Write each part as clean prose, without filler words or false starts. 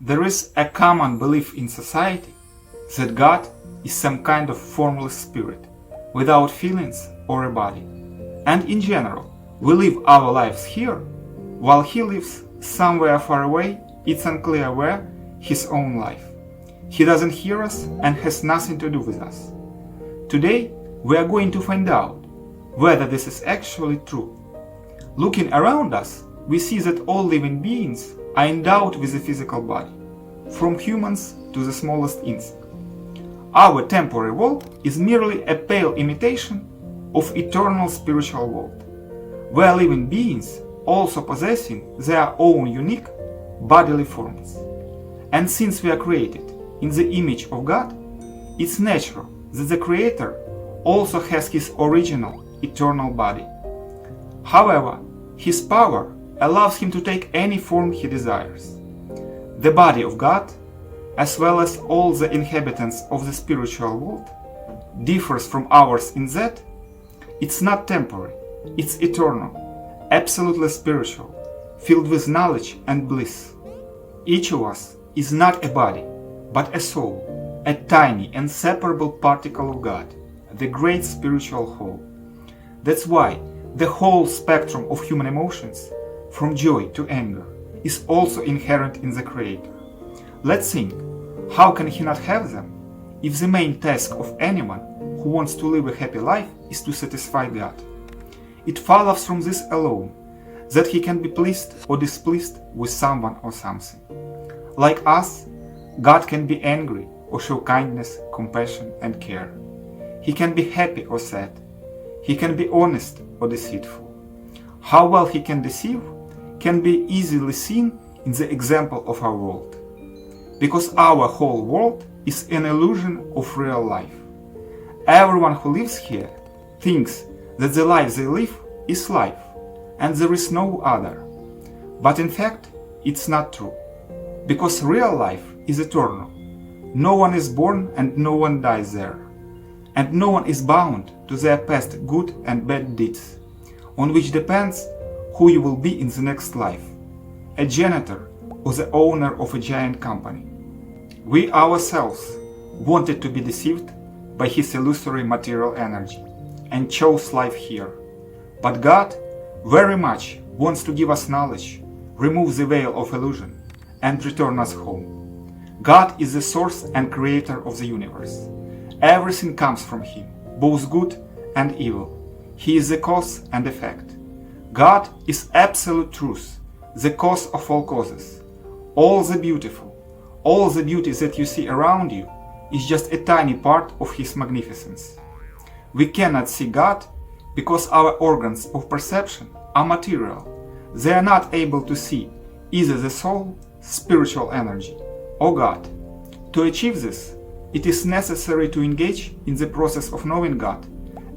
There is a common belief in society that God is some kind of formless spirit, without feelings or a body. And in general, we live our lives here, while He lives somewhere far away. It's unclear where, His own life. He doesn't hear us and has nothing to do with us. Today, we are going to find out whether this is actually true. Looking around us, we see that all living beings are endowed with a physical body, from humans to the smallest insect. Our temporary world is merely a pale imitation of eternal spiritual world, where living beings also possessing their own unique bodily forms. And since we are created in the image of God, it's natural that the Creator also has His original eternal body. However, His power allows Him to take any form He desires. The body of God, as well as all the inhabitants of the spiritual world, differs from ours in that it's not temporary, it's eternal, absolutely spiritual, filled with knowledge and bliss. Each of us is not a body, but a soul, a tiny and separable particle of God, the great spiritual whole. That's why the whole spectrum of human emotions, from joy to anger, is also inherent in the Creator. Let's think, how can He not have them, if the main task of anyone who wants to live a happy life is to satisfy God? It follows from this alone that He can be pleased or displeased with someone or something. Like us, God can be angry or show kindness, compassion and care. He can be happy or sad. He can be honest or deceitful. How well He can deceive can be easily seen in the example of our world. Because our whole world is an illusion of real life. Everyone who lives here thinks that the life they live is life, and there is no other. But in fact, it's not true. Because real life is eternal. No one is born and no one dies there. And no one is bound to their past good and bad deeds, on which depends who you will be in the next life, a janitor or the owner of a giant company. We ourselves wanted to be deceived by His illusory material energy and chose life here. But God very much wants to give us knowledge, remove the veil of illusion, and return us home. God is the source and creator of the universe. Everything comes from Him, both good and evil. He is the cause and effect. God is absolute truth, the cause of all causes. All the beautiful, all the beauty that you see around you is just a tiny part of His magnificence. We cannot see God because our organs of perception are material. They are not able to see either the soul, spiritual energy, or God. To achieve this, it is necessary to engage in the process of knowing God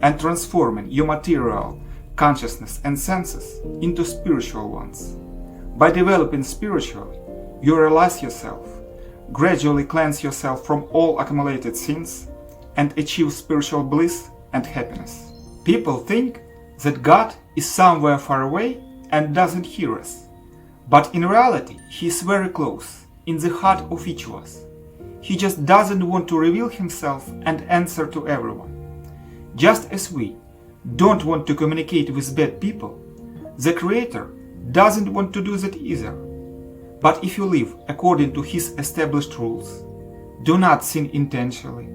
and transforming your material consciousness and senses into spiritual ones. By developing spiritually, you realize yourself, gradually cleanse yourself from all accumulated sins, and achieve spiritual bliss and happiness. People think that God is somewhere far away and doesn't hear us. But in reality, He is very close, in the heart of each of us. He just doesn't want to reveal Himself and answer to everyone. Just as we don't want to communicate with bad people, the Creator doesn't want to do that either. But if you live according to His established rules, do not sin intentionally,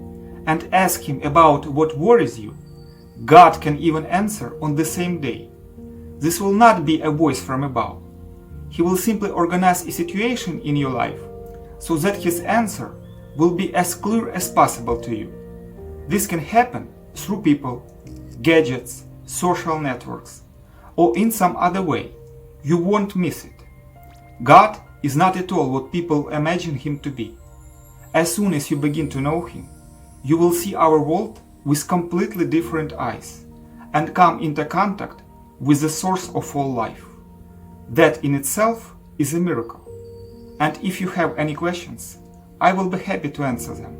and ask Him about what worries you, God can even answer on the same day. This will not be a voice from above. He will simply organize a situation in your life so that His answer will be as clear as possible to you. This can happen through people, gadgets, social networks, or in some other way. You won't miss it. God is not at all what people imagine Him to be. As soon as you begin to know Him, you will see our world with completely different eyes and come into contact with the source of all life. That in itself is a miracle. And if you have any questions, I will be happy to answer them.